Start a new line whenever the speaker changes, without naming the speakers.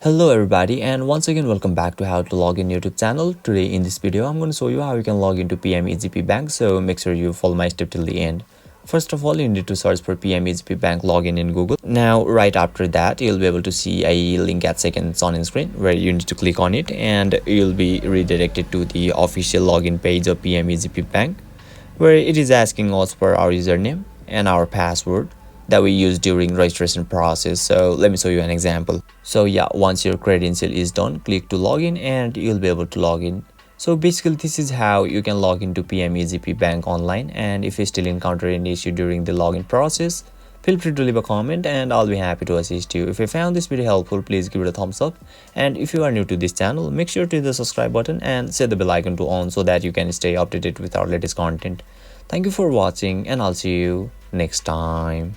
Hello everybody, and once again welcome back to how to log in YouTube channel. Today in this video I'm going to show you how you can log into PMEGP Bank, so make sure you follow my step till the end. First of all, you need to search for PMEGP Bank login in Google. Now right after that you'll be able to see a link at seconds on screen where you need to click on it, and you'll be redirected to the official login page of PMEGP Bank, where it is asking us for our username and our password that we use during registration process. So let me show you an example. So yeah, once your credential is done, click to login and you'll be able to log in. So basically this is how you can log into PMEGP Bank online, and if you still encounter any issue during the login process, feel free to leave a comment and I'll be happy to assist you. If you found this video helpful, please give it a thumbs up, and if you are new to this channel, make sure to hit the subscribe button and set the bell icon to on so that you can stay updated with our latest content. Thank you for watching, and I'll see you next time.